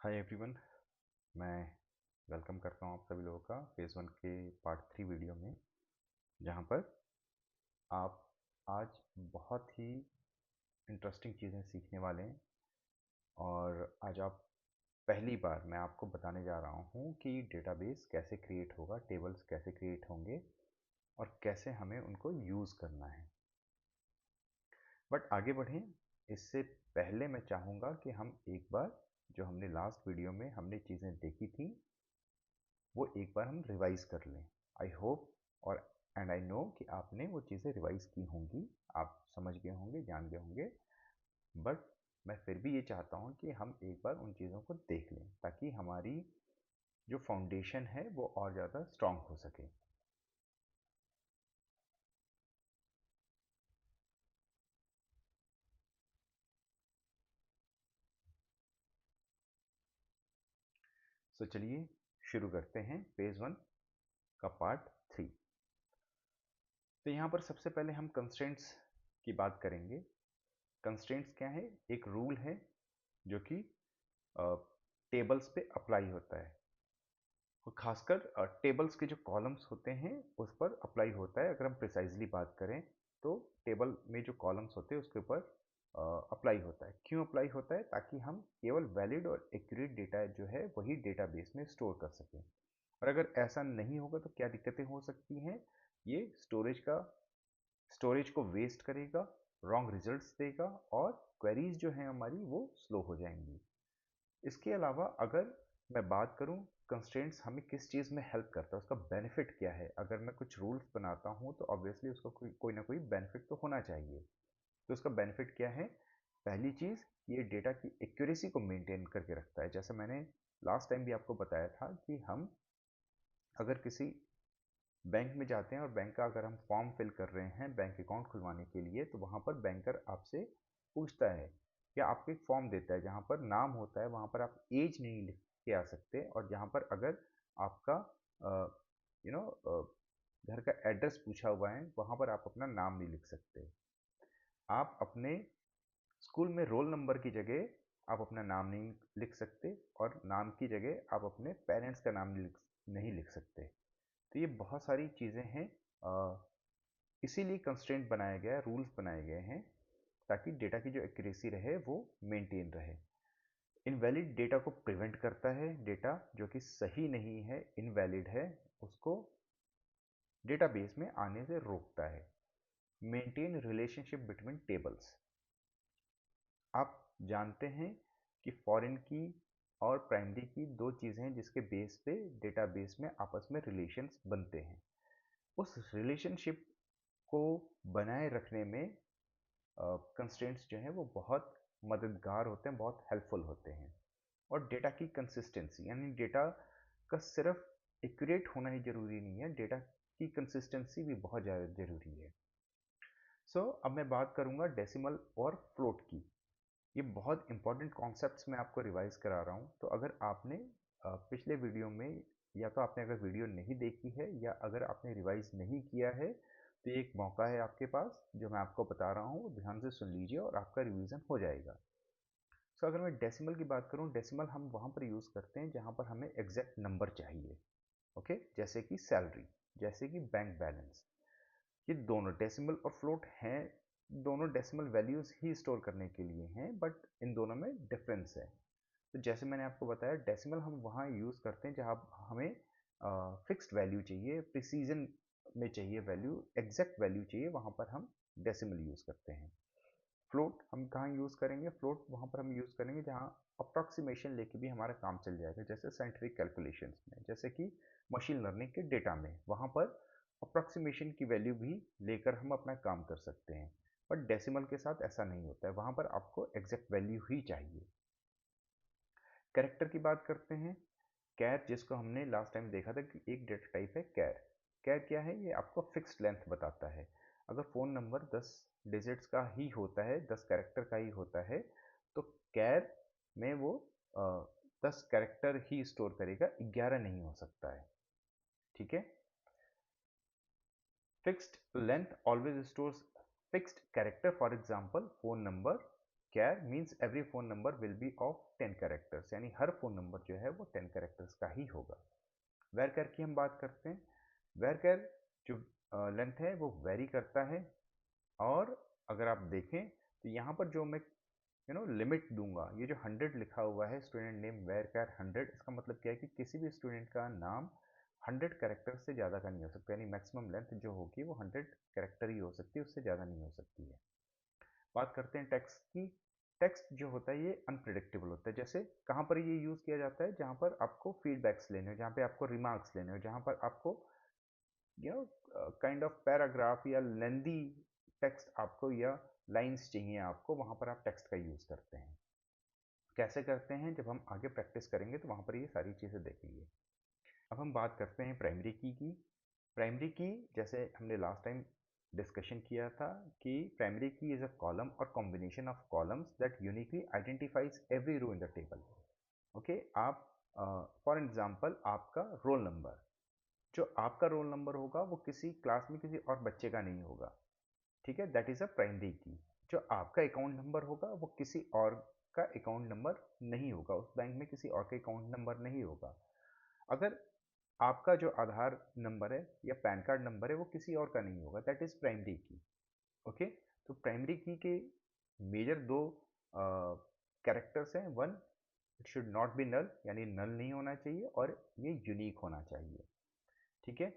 Hi everyone. मैं welcome करता हूँ आप सभी लोगों का फेज़ 1 के पार्ट 3 वीडियो में, जहाँ पर आप आज बहुत ही इंटरेस्टिंग चीज़ें सीखने वाले हैं। और आज आप पहली बार मैं आपको बताने जा रहा हूँ कि डेटाबेस कैसे क्रिएट होगा, टेबल्स कैसे क्रिएट होंगे और कैसे हमें उनको यूज़ करना है। बट आगे बढ़ें इससे पहले मैं चाहूँगा कि हम एक बार जो हमने लास्ट वीडियो में हमने चीज़ें देखी थी वो एक बार हम रिवाइज कर लें। आई होप और एंड आई नो कि आपने वो चीज़ें रिवाइज की होंगी, आप समझ गए होंगे, जान गए होंगे। बट मैं फिर भी ये चाहता हूँ कि हम एक बार उन चीज़ों को देख लें ताकि हमारी जो फाउंडेशन है वो और ज़्यादा स्ट्रांग हो सके। सो चलिए शुरू करते हैं फेज़ 1 का पार्ट 3। तो यहाँ पर सबसे पहले हम कंस्ट्रेंट्स की बात करेंगे। कंस्ट्रेंट्स क्या है? एक रूल है जो कि टेबल्स पे अप्लाई होता है और खासकर टेबल्स के जो कॉलम्स होते हैं उस पर अप्लाई होता है। अगर हम प्रिसाइजली बात करें तो टेबल में जो कॉलम्स होते हैं उसके ऊपर अप्लाई होता है। क्यों अप्लाई होता है? ताकि हम केवल वैलिड और एक्यूरेट डेटा जो है वही डेटाबेस में स्टोर कर सकें। और अगर ऐसा नहीं होगा तो क्या दिक्कतें हो सकती हैं? ये स्टोरेज को वेस्ट करेगा, रॉन्ग रिजल्ट्स देगा और क्वेरीज जो है हमारी वो स्लो हो जाएंगी। इसके अलावा अगर मैं बात करूं कंस्ट्रेंट्स हमें किस चीज़ में हेल्प करता है, उसका बेनिफिट क्या है। अगर मैं कुछ रूल्स बनाता हूं तो ऑब्वियसली उसका कोई ना कोई बेनिफिट तो होना चाहिए। तो उसका बेनिफिट क्या है? पहली चीज़, ये डेटा की एक्यूरेसी को मेंटेन करके रखता है। जैसे मैंने लास्ट टाइम भी आपको बताया था कि हम अगर किसी बैंक में जाते हैं और बैंक का अगर हम फॉर्म फिल कर रहे हैं बैंक अकाउंट खुलवाने के लिए, तो वहाँ पर बैंकर आपसे पूछता है या आपको एक फॉर्म देता है जहाँ पर नाम होता है, वहाँ पर आप एज नहीं लिख के आ सकते। और जहाँ पर अगर आपका यू नो घर का एड्रेस पूछा हुआ है वहाँ पर आप अपना नाम नहीं लिख सकते। आप अपने स्कूल में रोल नंबर की जगह आप अपना नाम नहीं लिख सकते और नाम की जगह आप अपने पेरेंट्स का नाम नहीं लिख सकते। तो ये बहुत सारी चीज़ें हैं, इसीलिए कंस्ट्रेंट बनाया गया है, रूल्स बनाए गए हैं ताकि डेटा की जो एक्यूरेसी रहे वो मेंटेन रहे। इनवैलिड डेटा को प्रिवेंट करता है। डेटा जो कि सही नहीं है, इनवैलिड है, उसको डेटाबेस में आने से रोकता है। Maintain relationship between tables. आप जानते हैं कि फॉरेन की और प्राइमरी की दो चीज़ें हैं जिसके बेस पे डेटाबेस में आपस में रिलेशंस बनते हैं। उस रिलेशनशिप को बनाए रखने में कंस्ट्रेंट्स जो हैं वो बहुत मददगार होते हैं, बहुत हेल्पफुल होते हैं। और डेटा की कंसिस्टेंसी, यानी डेटा का सिर्फ एक्यूरेट होना ही ज़रूरी नहीं है, डेटा की कंसिस्टेंसी भी बहुत ज़्यादा ज़रूरी है। अब मैं बात करूँगा डेसिमल और फ्लोट की। ये बहुत इंपॉर्टेंट कॉन्सेप्ट्स मैं आपको रिवाइज करा रहा हूँ। तो अगर आपने पिछले वीडियो में या तो आपने अगर वीडियो नहीं देखी है या अगर आपने रिवाइज नहीं किया है तो ये एक मौका है आपके पास, जो मैं आपको बता रहा हूँ ध्यान से सुन लीजिए और आपका रिवीजन हो जाएगा। अगर मैं डेसिमल की बात करूँ, डेसिमल हम वहाँ पर यूज़ करते हैं जहाँ पर हमें एग्जैक्ट नंबर चाहिए। ओके, जैसे कि सैलरी, जैसे कि बैंक बैलेंस। ये दोनों डेसिमल और फ्लोट हैं, दोनों डेसिमल वैल्यूज़ ही स्टोर करने के लिए हैं, बट इन दोनों में डिफरेंस है। तो जैसे मैंने आपको बताया, डेसिमल हम वहाँ यूज़ करते हैं जहाँ हमें फिक्स्ड वैल्यू चाहिए, प्रिसीजन में चाहिए वैल्यू, एग्जैक्ट वैल्यू चाहिए, वहाँ पर हम डेसिमल यूज़ करते हैं। फ्लोट हम कहाँ यूज़ करेंगे? फ्लोट वहाँ पर हम यूज़ करेंगे जहाँ अप्रॉक्सीमेशन लेके भी हमारा काम चल जाएगा, जैसे साइंटिफिक कैलकुलेशंस में, जैसे कि मशीन लर्निंग के डेटा में, वहाँ पर अप्रॉक्सीमेशन की वैल्यू भी लेकर हम अपना काम कर सकते हैं। बट डेसिमल के साथ ऐसा नहीं होता है, वहाँ पर आपको एग्जैक्ट वैल्यू ही चाहिए। कैरेक्टर की बात करते हैं। कैर, जिसको हमने लास्ट टाइम देखा था कि एक डेटा टाइप है कैर। कैर क्या है? ये आपको फिक्स्ड लेंथ बताता है। अगर फ़ोन नंबर 10 डिजिट्स का ही होता है, 10 कैरेक्टर का ही होता है, तो कैर में वो 10 कैरेक्टर ही स्टोर करेगा, 11 नहीं हो सकता है। ठीक है। Fixed length always stores fixed character, for example phone number char means every phone number will be of 10 characters, यानी हर फ़ोन नंबर जो है वो 10 कैरेक्टर्स का ही होगा। वेर कैर की हम बात करते हैं। वेर कैर जो लेंथ है वो वेरी करता है, और अगर आप देखें तो यहाँ पर जो मैं लिमिट दूंगा, ये जो 100 लिखा हुआ है स्टूडेंट नेम वेर कैर 100, इसका मतलब क्या है कि किसी भी स्टूडेंट का नाम 100 कैरेक्टर से ज़्यादा का नहीं हो सकता, यानी मैक्सिमम लेंथ जो होगी वो 100 कैरेक्टर ही हो सकती है, उससे ज़्यादा नहीं हो सकती है। बात करते हैं टेक्स्ट की। टेक्स्ट जो होता है ये अनप्रिडिक्टेबल होता है। जैसे कहाँ पर ये यूज़ किया जाता है, जहाँ पर आपको फीडबैक्स लेने हो, जहाँ पे आपको रिमार्क्स लेने हो, जहाँ पर आपको काइंड ऑफ पैराग्राफ या लेंदी टेक्स्ट आपको या लाइंस चाहिए आपको, वहाँ पर आप टेक्स्ट का यूज़ करते हैं। कैसे करते हैं, जब हम आगे प्रैक्टिस करेंगे तो वहाँ पर ये सारी चीज़ें देखेंगे। अब हम बात करते हैं प्राइमरी की। प्राइमरी की जैसे हमने लास्ट टाइम डिस्कशन किया था कि primary key is a column और combination of columns that uniquely identifies every row in the table. Okay, आप फॉर एग्जांपल आपका रोल नंबर, जो आपका रोल नंबर होगा वो किसी क्लास में किसी और बच्चे का नहीं होगा, ठीक है, दैट इज़ अ प्राइमरी की। जो आपका अकाउंट नंबर होगा वो किसी और का अकाउंट नंबर नहीं होगा, उस बैंक में किसी और का अकाउंट नंबर नहीं होगा। अगर आपका जो आधार नंबर है या पैन कार्ड नंबर है वो किसी और का नहीं होगा, that is primary key. Okay, तो प्राइमरी की के मेजर दो कैरेक्टर्स हैं। One, it should not be null, यानी नल नहीं होना चाहिए, और ये यूनिक होना चाहिए, ठीक है।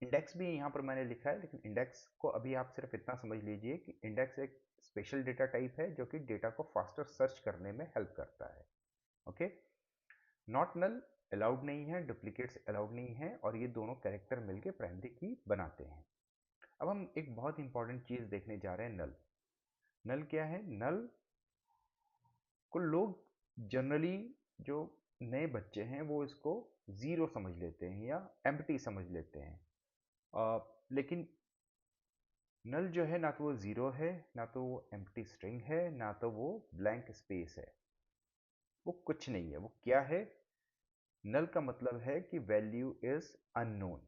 इंडेक्स भी यहाँ पर मैंने लिखा है, लेकिन इंडेक्स को अभी आप सिर्फ इतना समझ लीजिए कि इंडेक्स एक स्पेशल डेटा टाइप है जो कि डेटा को फास्टर सर्च करने में हेल्प करता है। ओके, नॉट नल अलाउड नहीं है, डुप्लीकेट्स अलाउड नहीं है, और ये दोनों कैरेक्टर मिलके प्राइमरी की बनाते हैं। अब हम एक बहुत इंपॉर्टेंट चीज़ देखने जा रहे हैं, नल। नल क्या है? नल को लोग जनरली, जो नए बच्चे हैं वो इसको ज़ीरो समझ लेते हैं या एम्प्टी समझ लेते हैं, लेकिन नल जो है ना तो वो ज़ीरो है, ना तो वो एम्प्टी स्ट्रिंग है, ना तो वो ब्लैंक स्पेस है, वो कुछ नहीं है। वो क्या है? नल का मतलब है कि वैल्यू इज अननोन।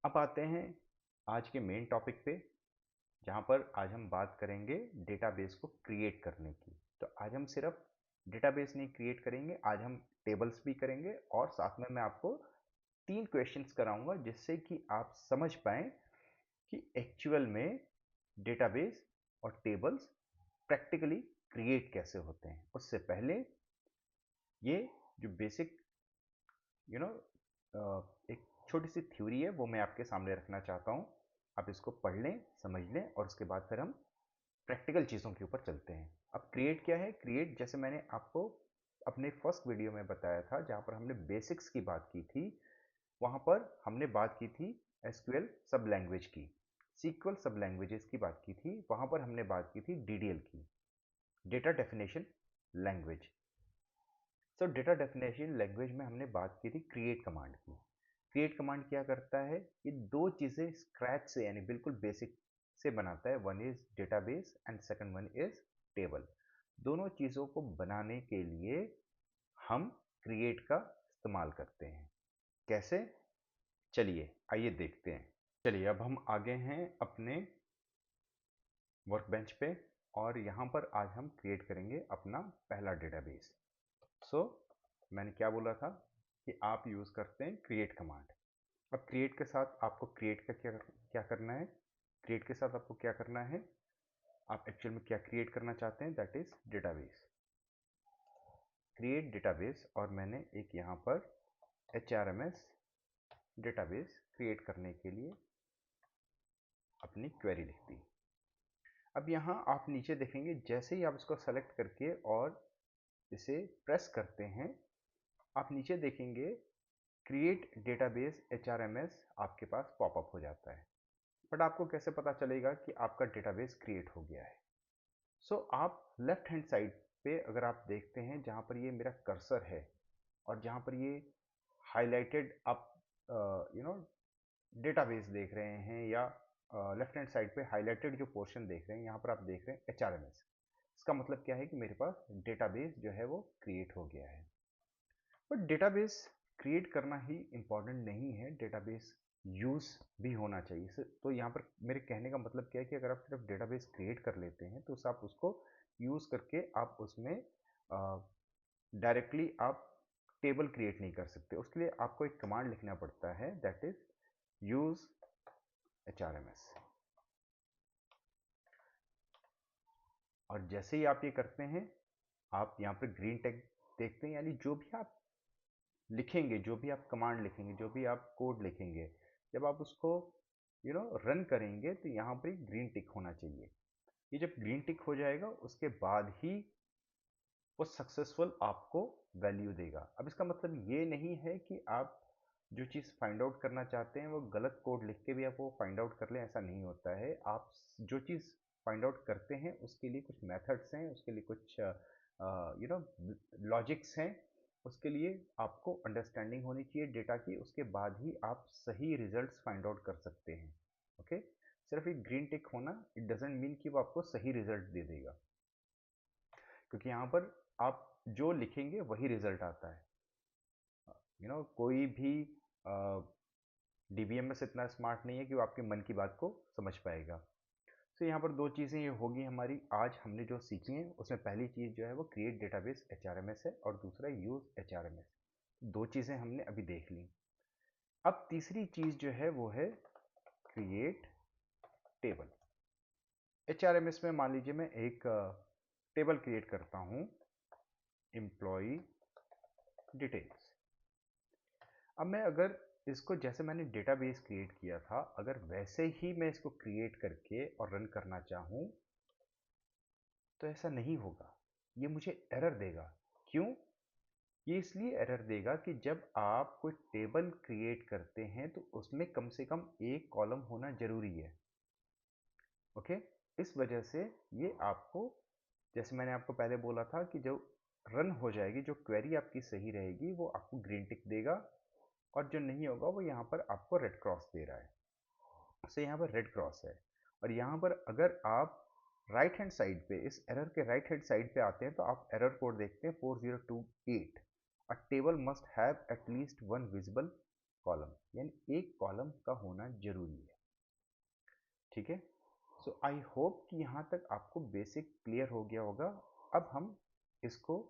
अब आते हैं आज के मेन टॉपिक पे, जहाँ पर आज हम बात करेंगे डेटाबेस को क्रिएट करने की। तो आज हम सिर्फ डेटाबेस नहीं क्रिएट करेंगे, आज हम टेबल्स भी करेंगे, और साथ में मैं आपको 3 क्वेश्चंस कराऊंगा जिससे कि आप समझ पाएँ कि एक्चुअल में डेटाबेस और टेबल्स प्रैक्टिकली क्रिएट कैसे होते हैं। उससे पहले ये जो बेसिक यू नो एक छोटी सी थ्योरी है वो मैं आपके सामने रखना चाहता हूँ। आप इसको पढ़ लें, समझ लें, और उसके बाद फिर हम प्रैक्टिकल चीज़ों के ऊपर चलते हैं। अब क्रिएट क्या है? क्रिएट, जैसे मैंने आपको अपने फर्स्ट वीडियो में बताया था जहाँ पर हमने बेसिक्स की बात की थी, वहाँ पर हमने बात की थी एसक्यूएल सब लैंग्वेज की, सीक्वल सब लैंग्वेजेस की बात की थी, वहाँ पर हमने बात की थी डीडीएल की, डेटा डेफिनेशन लैंग्वेज। सो डेटा डेफिनेशन लैंग्वेज में हमने बात की थी क्रिएट कमांड की। क्रिएट कमांड क्या करता है? ये दो चीज़ें स्क्रैच से, यानी बिल्कुल बेसिक से बनाता है। One is database and second one is table. दोनों चीज़ों को बनाने के लिए हम क्रिएट का इस्तेमाल करते हैं। कैसे? चलिए आइए देखते हैं। चलिए अब हम आगे हैं अपने वर्क बेंच पे, और यहाँ पर आज हम क्रिएट करेंगे अपना पहला डेटाबेस। सो मैंने क्या बोला था कि आप यूज़ करते हैं क्रिएट कमांड। अब क्रिएट के साथ आपको क्रिएट का क्या क्या करना है? क्रिएट के साथ आपको क्या करना है? आप एक्चुअल में क्या क्रिएट करना चाहते हैं? That is database, create database. और मैंने एक यहाँ पर HRMS डेटाबेस क्रिएट करने के लिए अपनी क्वेरी लिख दी। अब यहाँ आप नीचे देखेंगे, जैसे ही आप इसको सेलेक्ट करके और इसे प्रेस करते हैं, आप नीचे देखेंगे क्रिएट डेटाबेस HRMS आपके पास पॉपअप हो जाता है। बट आपको कैसे पता चलेगा कि आपका डेटाबेस क्रिएट हो गया है? सो आप लेफ्ट हैंड साइड पे अगर आप देखते हैं, जहाँ पर ये मेरा कर्सर है और जहाँ पर ये हाईलाइटेड आप डेटाबेस देख रहे हैं, या लेफ्ट हैंड साइड पे हाईलाइटेड जो पोर्शन देख रहे हैं, यहाँ पर आप देख रहे हैं HRMS। इसका मतलब क्या है कि मेरे पास डेटाबेस जो है वो क्रिएट हो गया है। बट डेटाबेस क्रिएट करना ही इम्पॉर्टेंट नहीं है। डेटाबेस यूज़ भी होना चाहिए। तो यहाँ पर मेरे कहने का मतलब क्या है कि अगर आप सिर्फ डेटाबेस क्रिएट कर लेते हैं तो आप उसको यूज़ करके आप उसमें डायरेक्टली आप टेबल क्रिएट नहीं कर सकते। उसके लिए आपको एक कमांड लिखना पड़ता है, दैट इज यूज HRMS। और जैसे ही आप ये करते हैं, आप यहाँ पर ग्रीन टैग देखते हैं, यानी जो भी आप लिखेंगे, जो भी आप कमांड लिखेंगे, जो भी आप कोड लिखेंगे, जब आप उसको रन करेंगे तो यहाँ पर ग्रीन टिक होना चाहिए। ये जब ग्रीन टिक हो जाएगा उसके बाद ही वो सक्सेसफुल आपको वैल्यू देगा। अब इसका मतलब ये नहीं है कि आप जो चीज़ फाइंड आउट करना चाहते हैं वो गलत कोड लिख के भी आप वो फाइंड आउट कर लें, ऐसा नहीं होता है। आप जो चीज़ फाइंड आउट करते हैं उसके लिए कुछ मेथड्स हैं, उसके लिए कुछ लॉजिक्स हैं, उसके लिए आपको अंडरस्टैंडिंग होनी चाहिए डेटा की, उसके बाद ही आप सही रिजल्ट्स फाइंड आउट कर सकते हैं। ओके, सिर्फ एक ग्रीन टिक होना इट डजेंट मीन कि वो आपको सही रिजल्ट दे देगा, क्योंकि यहाँ पर आप जो लिखेंगे वही रिजल्ट आता है। कोई भी DBMS इतना स्मार्ट नहीं है कि वो आपके मन की बात को समझ पाएगा। तो यहाँ पर दो चीज़ें ये होगी हमारी, आज हमने जो सीखी हैं उसमें पहली चीज़ जो है वो क्रिएट डेटाबेस HRMS है और दूसरा यूज़ HRMS। दो चीज़ें हमने अभी देख ली। अब तीसरी चीज़ जो है वो है क्रिएट टेबल। HRMS में मान लीजिए मैं एक टेबल क्रिएट करता हूँ, एम्प्लॉय डिटेल्स। अब मैं अगर इसको जैसे मैंने डेटाबेस क्रिएट किया था, अगर वैसे ही मैं इसको क्रिएट करके और रन करना चाहूँ तो ऐसा नहीं होगा, ये मुझे एरर देगा। क्यों? ये इसलिए एरर देगा कि जब आप कोई टेबल क्रिएट करते हैं तो उसमें कम से कम एक कॉलम होना जरूरी है। ओके, इस वजह से ये आपको, जैसे मैंने आपको पहले बोला था कि जो रन हो जाएगी, जो क्वेरी आपकी सही रहेगी वो आपको ग्रीन टिक देगा, और जो नहीं होगा वो यहाँ पर आपको रेड क्रॉस दे रहा है। तो यहाँ पर रेड क्रॉस है। और यहाँ पर अगर आप राइट हैंड साइड पे, इस एरर के राइट हैंड साइड पे आते हैं तो आप एरर कोड देखते हैं 4028, अ table must have at least one visible column, यानी एक कॉलम का होना जरूरी है। ठीक है, सो आई होप कि यहाँ तक आपको बेसिक क्लियर हो गया होगा। अब हम इसको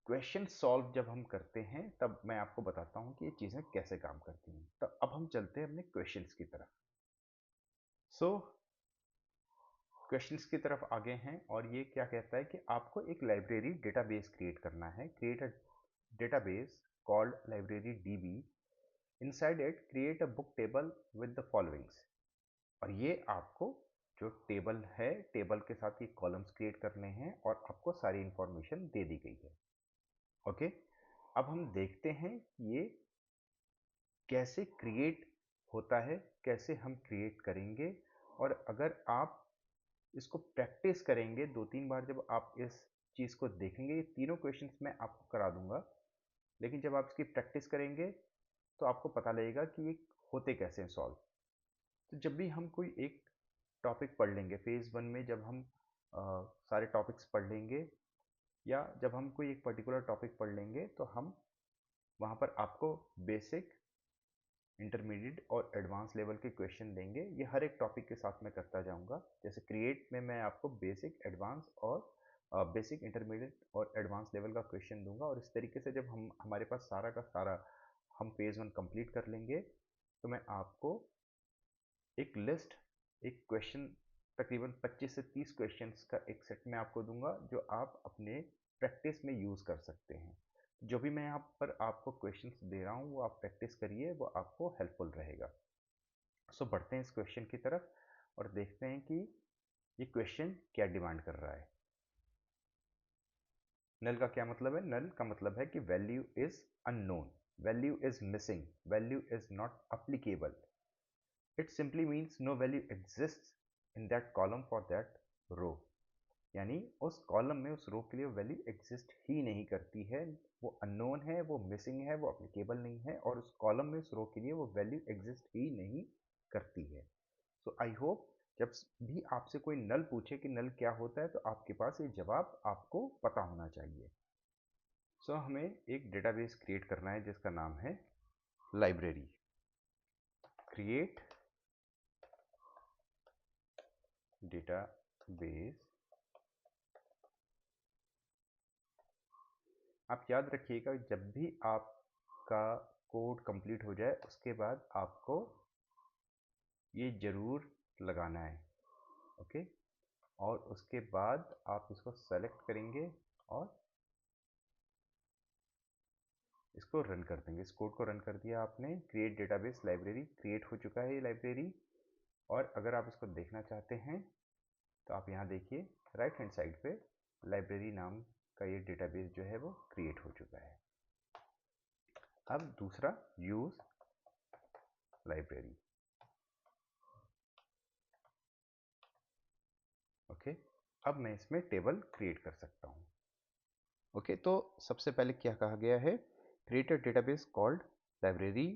क्वेश्चन सॉल्व जब हम करते हैं तब मैं आपको बताता हूँ कि ये चीज़ें कैसे काम करती हैं। तो अब हम चलते हैं अपने क्वेश्चंस की तरफ। सो क्वेश्चंस की तरफ आगे हैं, और ये क्या कहता है कि आपको एक लाइब्रेरी डेटाबेस क्रिएट करना है। Create a database called library DB। Inside it create a book table with the followings. और ये आपको जो टेबल है, टेबल के साथ ये कॉलम्स क्रिएट करने हैं और आपको सारी इंफॉर्मेशन दे दी गई है। ओके, अब हम देखते हैं कि ये कैसे क्रिएट होता है, कैसे हम क्रिएट करेंगे। और अगर आप इसको प्रैक्टिस करेंगे 2-3 बार, जब आप इस चीज़ को देखेंगे, ये तीनों क्वेश्चंस मैं आपको करा दूंगा, लेकिन जब आप इसकी प्रैक्टिस करेंगे तो आपको पता लगेगा कि ये होते कैसे हैं सॉल्व। तो जब भी हम कोई एक टॉपिक पढ़ लेंगे फेज़ 1 में, जब हम सारे टॉपिक्स पढ़ लेंगे, या जब हम कोई एक पर्टिकुलर टॉपिक पढ़ लेंगे, तो हम वहाँ पर आपको बेसिक, इंटरमीडिएट और एडवांस लेवल के क्वेश्चन देंगे। ये हर एक टॉपिक के साथ मैं करता जाऊंगा। जैसे क्रिएट में मैं आपको बेसिक, एडवांस और बेसिक, इंटरमीडिएट और एडवांस लेवल का क्वेश्चन दूंगा। और इस तरीके से जब हमारे पास सारा का सारा हम फेज़ 1 कंप्लीट कर लेंगे तो मैं आपको एक लिस्ट, एक क्वेश्चन, तकरीबन 25 से 30 क्वेश्चंस का एक सेट में आपको दूंगा, जो आप अपने प्रैक्टिस में यूज़ कर सकते हैं। जो भी मैं यहाँ पर आपको क्वेश्चंस दे रहा हूँ वो आप प्रैक्टिस करिए, वो आपको हेल्पफुल रहेगा। सो बढ़ते हैं इस क्वेश्चन की तरफ और देखते हैं कि ये क्वेश्चन क्या डिमांड कर रहा है। नल का क्या मतलब है? नल का मतलब है कि value is unknown, value is missing, value is not applicable. It simply means no value exist in that column for that row. यानी उस कॉलम में, उस रो के लिए वैल्यू एग्जिस्ट ही नहीं करती है, वो अननोन है, वो मिसिंग है, वो अप्लीकेबल नहीं है, और उस कॉलम में, उस रो के लिए वो वैल्यू एग्जिस्ट ही नहीं करती है। सो आई होप जब भी आपसे कोई नल पूछे कि नल क्या होता है तो आपके पास ये जवाब आपको पता होना चाहिए। सो हमें एक डेटाबेस क्रिएट करना है जिसका नाम है लाइब्रेरी। Create database. आप याद रखिएगा, जब भी आपका कोड कंप्लीट हो जाए उसके बाद आपको ये ज़रूर लगाना है, ओके। और उसके बाद आप इसको सेलेक्ट करेंगे और इसको रन कर देंगे। इस कोड को रन कर दिया आपने। क्रिएट डेटाबेस लाइब्रेरी क्रिएट हो चुका है ये लाइब्रेरी। और अगर आप इसको देखना चाहते हैं तो आप यहाँ देखिए राइट हैंड साइड पे लाइब्रेरी नाम का ये डेटाबेस जो है वो क्रिएट हो चुका है। अब दूसरा यूज लाइब्रेरी, ओके। अब मैं इसमें टेबल क्रिएट कर सकता हूँ, ओके। तो सबसे पहले क्या कहा गया है, create a database called library,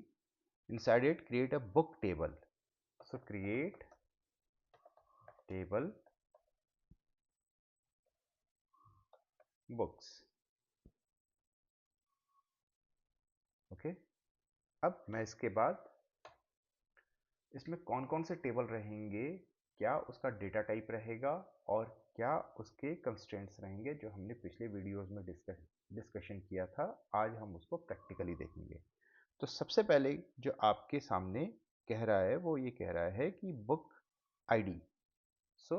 inside it create a book table. So create table books, okay. अब मैं इसके बाद इसमें कौन कौन से टेबल रहेंगे, क्या उसका डेटा टाइप रहेगा और क्या उसके कंस्ट्रेंट्स रहेंगे, जो हमने पिछले वीडियोस में डिस्कशन किया था, आज हम उसको प्रैक्टिकली देखेंगे। तो सबसे पहले जो आपके सामने कह रहा है वो ये कह रहा है कि book ID. So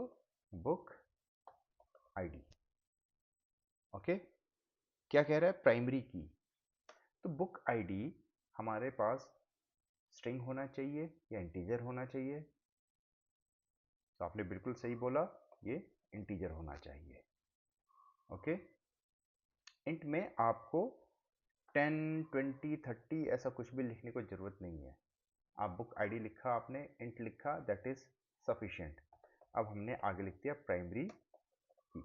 book ID, okay. क्या कह रहा है, प्राइमरी की। तो बुक आईडी हमारे पास स्ट्रिंग होना चाहिए या इंटीजर होना चाहिए। तो आपने बिल्कुल सही बोला, ये इंटीजर होना चाहिए, ओके। इंट में आपको 10, 20, 30 ऐसा कुछ भी लिखने को जरूरत नहीं है। आप बुक आईडी लिखा, आपने इंट लिखा, दैट इज सफिशिएंट। अब हमने आगे लिख दिया प्राइमरी की,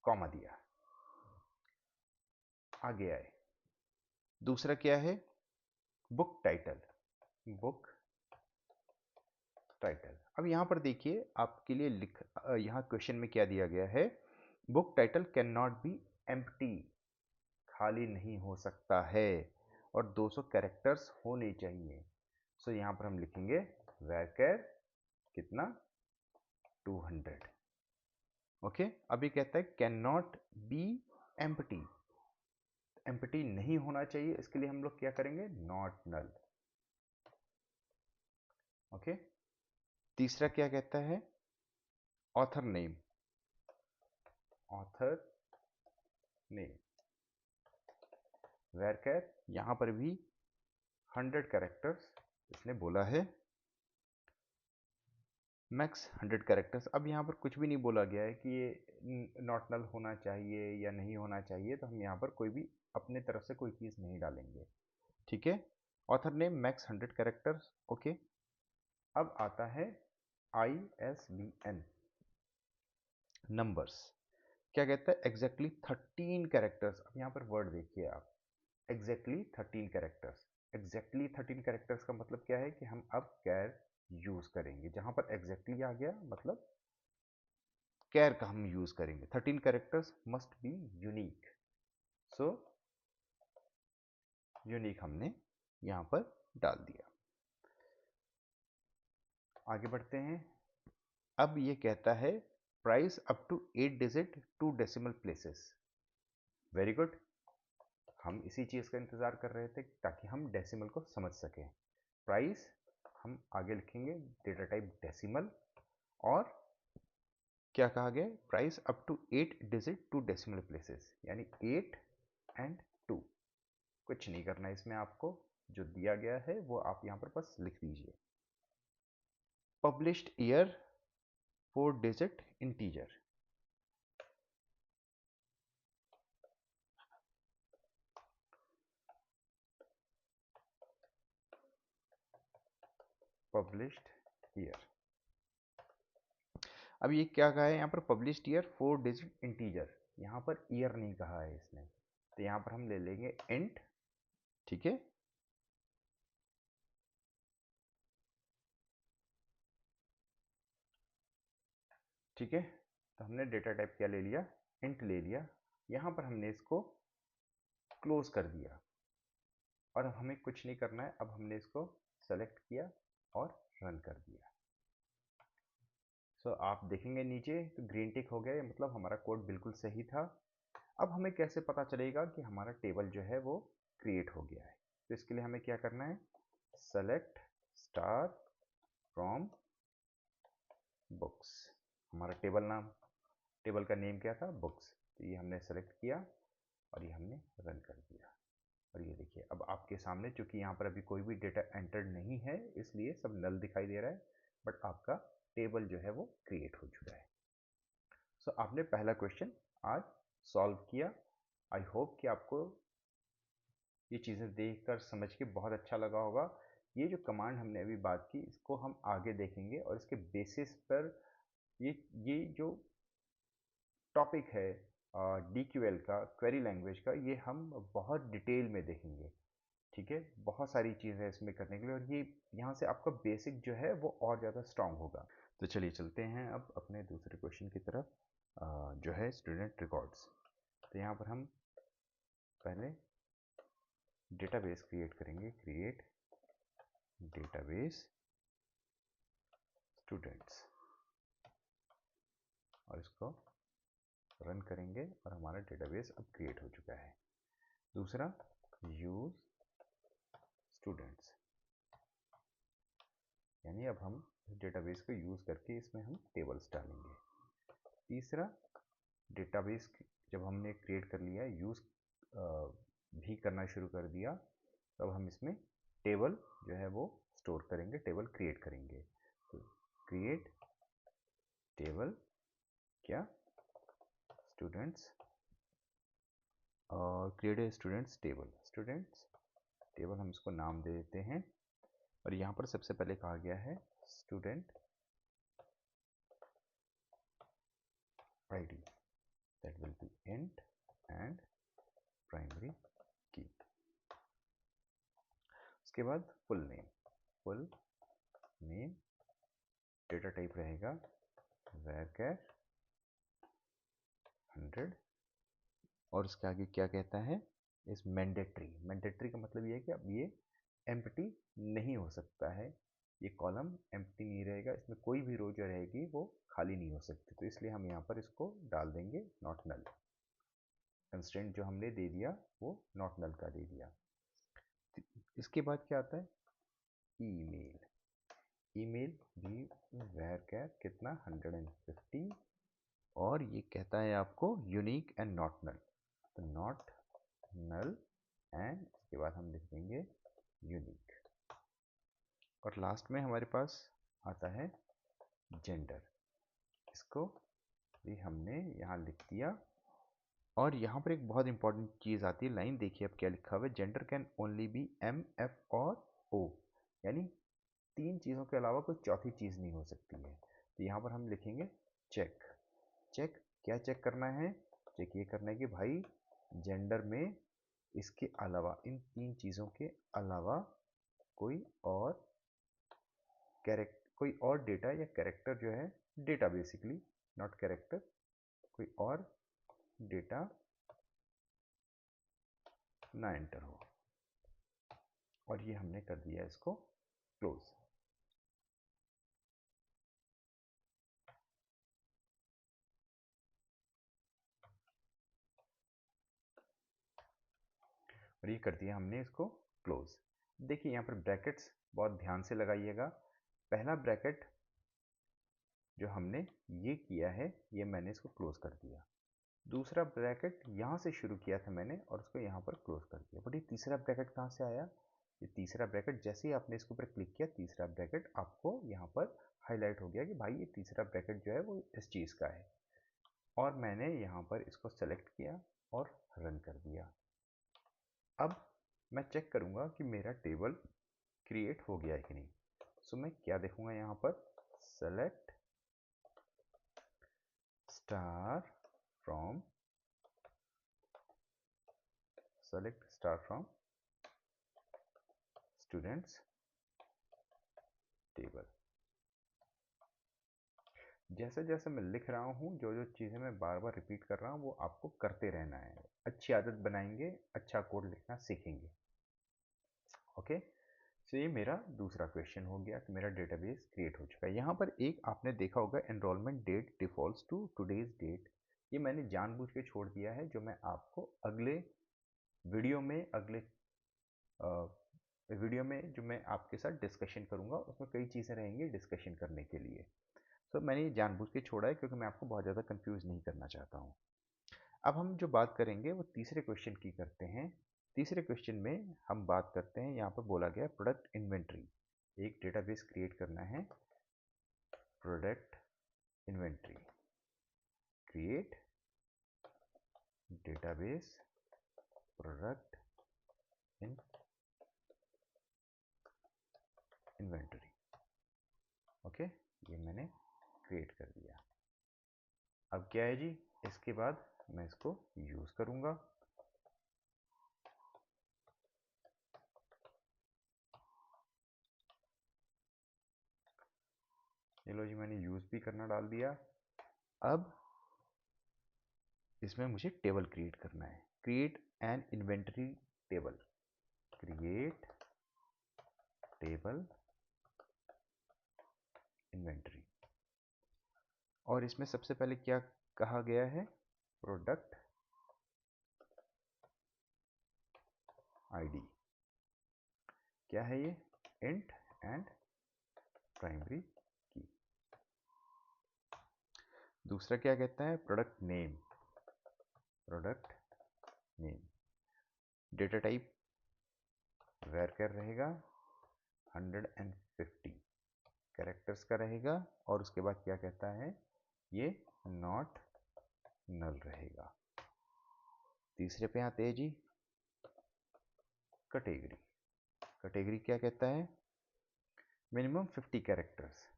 कॉमा दिया, आगे आए। दूसरा क्या है, बुक टाइटल, बुक टाइटल। अब यहाँ पर देखिए आपके लिए यहाँ क्वेश्चन में क्या दिया गया है, book title can not B empty, खाली नहीं हो सकता है, और 200 कैरेक्टर्स होने चाहिए। सो यहाँ पर हम लिखेंगे वैकर कितना, 200, ओके। अभी कहता है can not B empty, empty नहीं होना चाहिए, इसके लिए हम लोग क्या करेंगे, नॉट नल, ओके। तीसरा क्या कहता है, ऑथर नेम, ऑथर नेम वैरकर, यहां पर भी 100 कैरेक्टर्स इसने बोला है, मैक्स 100 कैरेक्टर्स। अब यहाँ पर कुछ भी नहीं बोला गया है कि ये नॉट नल होना चाहिए या नहीं होना चाहिए, तो हम यहाँ पर कोई भी अपने तरफ से कोई चीज़ नहीं डालेंगे, ठीक है। Author name max 100 characters, okay. अब आता है ISBN नंबर्स। क्या कहता है, एग्जैक्टली 13 कैरेक्टर्स। अब यहाँ पर वर्ड देखिए आप, एग्जैक्टली 13 कैरेक्टर्स। एग्जैक्टली 13 कैरेक्टर्स का मतलब क्या है कि हम अब कैर यूज करेंगे। जहां पर एग्जैक्टली आ गया मतलब कैर का हम यूज करेंगे। 13 characters must be unique, so unique हमने यहां पर डाल दिया। आगे बढ़ते हैं। अब ये कहता है price up to 8 digit 2 decimal places. Very good, हम इसी चीज का इंतजार कर रहे थे ताकि हम डेसिमल को समझ सकें। प्राइस हम आगे लिखेंगे डेटा टाइप डेसिमल, और क्या कहा गया, price up to 8 digit 2 decimal places, यानी 8 एंड 2। कुछ नहीं करना इसमें, आपको जो दिया गया है वो आप यहाँ पर बस लिख दीजिए। Published year 4 digit integer, published year. अब ये क्या कहा है यहाँ पर, पब्लिश्ड ईयर 4 डिजिट इंटीजर, यहाँ पर ईयर नहीं कहा है इसने, तो यहाँ पर हम ले लेंगे इंट, ठीक है। ठीक है, तो हमने डेटा टाइप क्या ले लिया, इंट ले लिया। यहाँ पर हमने इसको क्लोज कर दिया, और अब हमें कुछ नहीं करना है, अब हमने इसको सेलेक्ट किया और रन कर दिया। सो आप देखेंगे नीचे तो ग्रीन टिक हो गया, मतलब हमारा कोड बिल्कुल सही था। अब हमें कैसे पता चलेगा कि हमारा टेबल जो है वो क्रिएट हो गया है? तो इसके लिए हमें क्या करना है, सेलेक्ट स्टार फ्रॉम बुक्स। हमारा टेबल का नेम क्या था, बुक्स। तो ये हमने सेलेक्ट किया और ये हमने रन कर दिया। और ये देखिए अब आपके सामने, चूंकि यहाँ पर अभी कोई भी डेटा एंटर्ड नहीं है इसलिए सब नल दिखाई दे रहा है, बट आपका टेबल जो है वो क्रिएट हो चुका है। सो आपने पहला क्वेश्चन आज सॉल्व किया। आई होप कि आपको ये चीज़ें देखकर समझ के बहुत अच्छा लगा होगा। ये जो कमांड हमने अभी बात की इसको हम आगे देखेंगे और इसके बेसिस पर ये जो टॉपिक है DQL का, क्वेरी लैंग्वेज का, ये हम बहुत डिटेल में देखेंगे। ठीक है, बहुत सारी चीज़ें इसमें करने के लिए, और ये यहाँ से आपका बेसिक जो है वो और ज़्यादा स्ट्रांग होगा। तो चलिए चलते हैं अब अपने दूसरे क्वेश्चन की तरफ, जो है स्टूडेंट रिकॉर्ड्स। तो यहाँ पर हम पहले डेटाबेस क्रिएट करेंगे, क्रिएट डेटाबेस स्टूडेंट्स, और इसको रन करेंगे और हमारा डेटाबेस अब क्रिएट हो चुका है। दूसरा, यूज स्टूडेंट्स, यानी अब हम डेटाबेस को यूज़ करके इसमें हम टेबल्स डालेंगे। तीसरा, डेटाबेस जब हमने क्रिएट कर लिया, यूज़ भी करना शुरू कर दिया, तब हम इसमें टेबल जो है वो स्टोर करेंगे, टेबल क्रिएट करेंगे। तो क्रिएट टेबल क्या, स्टूडेंट्स, और क्रिएट स्टूडेंट्स टेबल हम इसको नाम दे देते हैं। और यहाँ पर सबसे पहले कहा गया है student ID, that will be int and primary key। उसके बाद फुल नेम, डेटा टाइप रहेगा varchar 100, और उसके आगे क्या कहता है, इस मैंडेटरी का मतलब ये है कि अब ये एम्प्टी नहीं हो सकता है, ये कॉलम एम्प्टी नहीं रहेगा, इसमें कोई भी रो जो रहेगी वो खाली नहीं हो सकती। तो इसलिए हम यहाँ पर इसको डाल देंगे नॉट नल। कंस्ट्रेंट जो हमने दे दिया वो नॉट नल का दे दिया। इसके बाद क्या आता है, ईमेल भी varchar कितना 150, और ये कहता है आपको यूनिक एंड नॉट नल, तो नॉट नल, एंड इसके बाद हम लिख देंगे यूनिक। और लास्ट में हमारे पास आता है जेंडर, इसको भी हमने यहाँ लिख दिया। और यहाँ पर एक बहुत इंपॉर्टेंट चीज़ आती है, लाइन देखिए अब क्या लिखा हुआ है, gender can only be M, F और O, यानी 3 चीज़ों के अलावा कोई चौथी चीज़ नहीं हो सकती है। तो यहाँ पर हम लिखेंगे चेक। क्या चेक करना है, चेक ये करना है कि भाई जेंडर में इसके अलावा, इन 3 चीज़ों के अलावा कोई और डेटा या कैरेक्टर जो है, डेटा बेसिकली नॉट कैरेक्टर, कोई और डेटा ना एंटर हो। और ये हमने कर दिया इसको क्लोज। और ये कर दिया हमने इसको क्लोज। देखिए यहाँ पर ब्रैकेट्स बहुत ध्यान से लगाइएगा। पहला ब्रैकेट जो हमने ये किया है, ये मैंने इसको क्लोज कर दिया। दूसरा ब्रैकेट यहाँ से शुरू किया था मैंने और उसको यहाँ पर क्लोज कर दिया। बट ये तीसरा ब्रैकेट कहाँ से आया, ये तीसरा ब्रैकेट जैसे ही आपने इसके ऊपर क्लिक किया, तीसरा ब्रैकेट आपको यहाँ पर हाईलाइट हो गया कि भाई ये तीसरा ब्रैकेट जो है वो इस चीज़ का है। और मैंने यहाँ पर इसको सेलेक्ट किया और रन कर दिया। अब मैं चेक करूँगा कि मेरा टेबल क्रिएट हो गया है कि नहीं। सो मैं क्या देखूँगा यहाँ पर, select star from students table. जैसे जैसे मैं लिख रहा हूँ, जो जो चीज़ें मैं बार बार रिपीट कर रहा हूँ वो आपको करते रहना है। अच्छी आदत बनाएंगे, अच्छा कोड लिखना सीखेंगे। ओके, तो ये मेरा दूसरा क्वेश्चन हो गया कि मेरा डेटाबेस क्रिएट हो चुका है। यहाँ पर एक आपने देखा होगा enrolment date defaults to today's date, ये मैंने जानबूझ के छोड़ दिया है, जो मैं आपको अगले वीडियो में जो मैं आपके साथ डिस्कशन करूँगा उसमें कई चीज़ें रहेंगी डिस्कशन करने के लिए। तो मैंने ये जानबूझ के छोड़ा है क्योंकि मैं आपको बहुत ज़्यादा कंफ्यूज नहीं करना चाहता हूँ। अब हम जो बात करेंगे वो तीसरे क्वेश्चन की करते हैं। तीसरे क्वेश्चन में हम बात करते हैं, यहाँ पर बोला गया प्रोडक्ट इन्वेंट्री, एक डेटाबेस क्रिएट करना है। Product inventory, create database product inventory. Okay, ये मैंने क्रिएट कर दिया। अब क्या है जी, इसके बाद मैं इसको यूज करूंगा। चलो जी, मैंने यूज भी करना डाल दिया। अब इसमें मुझे टेबल क्रिएट करना है। Create an inventory table, create table inventory. और इसमें सबसे पहले क्या कहा गया है, प्रोडक्ट आईडी। क्या है ये, इंट एंड प्राइमरी की। दूसरा क्या कहता है, product name, product name. Data type varchar रहेगा, 150 कैरेक्टर्स का रहेगा। और उसके बाद क्या कहता है, ये नॉट नल रहेगा। तीसरे पे आते हैं जी, कैटेगरी। कैटेगरी क्या कहता है, मिनिमम 50 कैरेक्टर्स।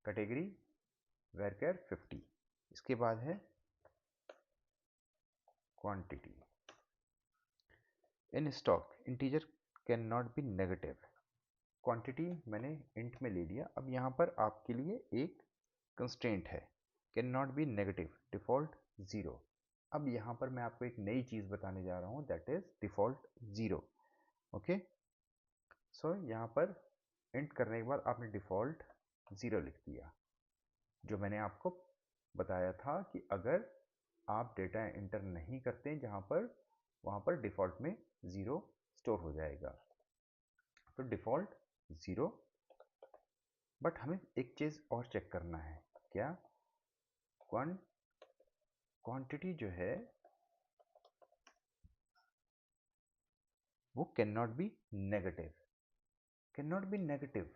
कैटेगरी वैरकर 50। इसके बाद है quantity, in stock integer can not B negative. Quantity मैंने इंट में ले लिया। अब यहाँ पर आपके लिए एक कंस्ट्रेंट है, can not B negative, default 0। अब यहाँ पर मैं आपको एक नई चीज़ बताने जा रहा हूँ, दैट इज डिफॉल्ट 0। ओके, सो यहाँ पर इंट करने के बाद आपने डिफॉल्ट 0 लिख दिया। जो मैंने आपको बताया था कि अगर आप डेटा इंटर नहीं करते जहाँ पर, वहाँ पर डिफॉल्ट में 0 स्टोर हो जाएगा। तो डिफॉल्ट 0, बट हमें एक चीज़ और चेक करना है, क्या, क्वांटिटी जो है वो can not B negative. Can not B negative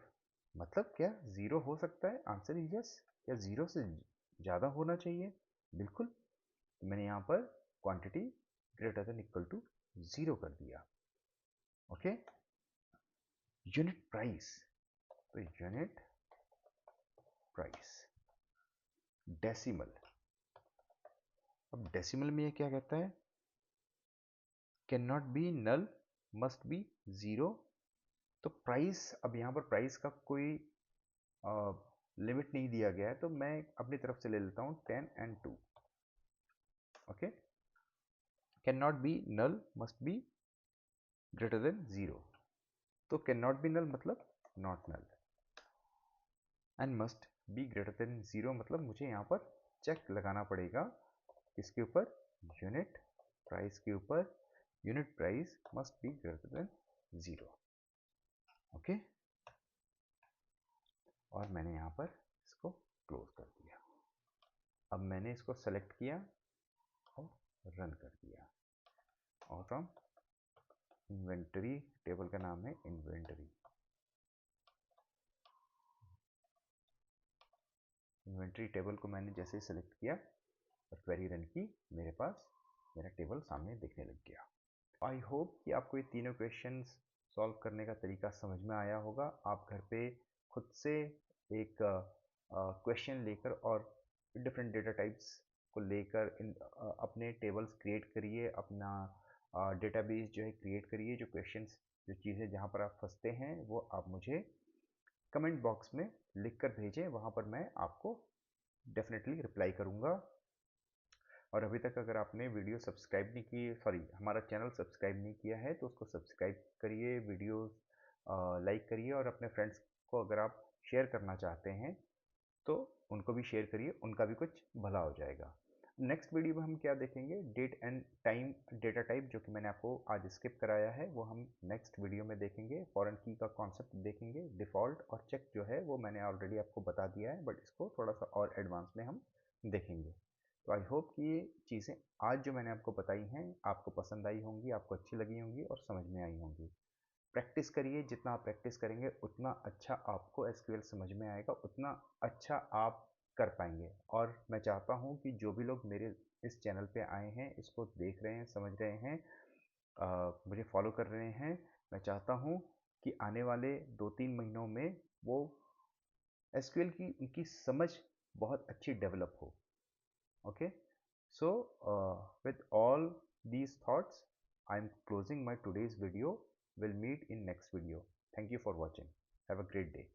मतलब क्या, 0 हो सकता है, आंसर इज यस। या 0 से ज़्यादा होना चाहिए, बिल्कुल। मैंने यहाँ पर quantity greater than equal to 0 कर दिया। ओके, यूनिट प्राइस, तो यूनिट प्राइस। डेसिमल, अब डेसिमल में ये क्या कहता है, can not be null, must be 0। तो प्राइस, अब यहाँ पर प्राइस का कोई लिमिट नहीं दिया गया है, तो मैं अपनी तरफ से ले लेता हूँ 10 and 2। Okay, can not be null, must be greater than 0। तो कैन नॉट बी नल मतलब not null, and must be greater than 0 मतलब मुझे यहाँ पर चेक लगाना पड़ेगा किसके ऊपर, यूनिट प्राइस के ऊपर। Unit price must be greater than 0। Okay, और मैंने यहाँ पर इसको क्लोज कर दिया। अब मैंने इसको सेलेक्ट किया और रन कर दिया। और फ्रॉम इन्वेंटरी, टेबल का नाम है इन्वेंटरी। इन्वेंटरी टेबल को मैंने जैसे ही सेलेक्ट किया और क्वेरी रन की, मेरे पास मेरा टेबल सामने दिखने लग गया। आई होप कि आपको ये तीनों क्वेश्चंस सॉल्व करने का तरीका समझ में आया होगा। आप घर पे खुद से एक क्वेश्चन लेकर और डिफरेंट डेटा टाइप्स को लेकर अपने टेबल्स क्रिएट करिए, अपना डेटाबेस जो है क्रिएट करिए। जो क्वेश्चंस, जो चीज़ें जहाँ पर आप फंसते हैं वो आप मुझे कमेंट बॉक्स में लिख कर भेजें, वहाँ पर मैं आपको डेफिनेटली रिप्लाई करूँगा। और अभी तक अगर आपने वीडियो सब्सक्राइब नहीं की, सॉरी हमारा चैनल सब्सक्राइब नहीं किया है, तो उसको सब्सक्राइब करिए, वीडियो लाइक करिए, और अपने फ्रेंड्स को अगर आप शेयर करना चाहते हैं तो उनको भी शेयर करिए, उनका भी कुछ भला हो जाएगा। नेक्स्ट वीडियो में हम क्या देखेंगे, date and time data type, जो कि मैंने आपको आज स्किप कराया है, वो हम नेक्स्ट वीडियो में देखेंगे। फॉरेन की का कॉन्सेप्ट देखेंगे। डिफ़ॉल्ट और चेक जो है वो मैंने ऑलरेडी आपको बता दिया है, बट इसको थोड़ा सा और एडवांस में हम देखेंगे। तो आई होप कि ये चीज़ें आज जो मैंने आपको बताई हैं आपको पसंद आई होंगी, आपको अच्छी लगी होंगी और समझ में आई होंगी। प्रैक्टिस करिए, जितना आप प्रैक्टिस करेंगे उतना अच्छा आपको एसक्यूएल समझ में आएगा, उतना अच्छा आप कर पाएंगे। और मैं चाहता हूँ कि जो भी लोग मेरे इस चैनल पे आए हैं, इसको देख रहे हैं, समझ रहे हैं, मुझे फॉलो कर रहे हैं, मैं चाहता हूँ कि आने वाले 2-3 महीनों में वो एसक्यूएल की उनकी समझ बहुत अच्छी डेवलप हो। Okay, so with all these thoughts, I'm closing my today's video. We'll meet in next video. Thank you for watching. Have a great day.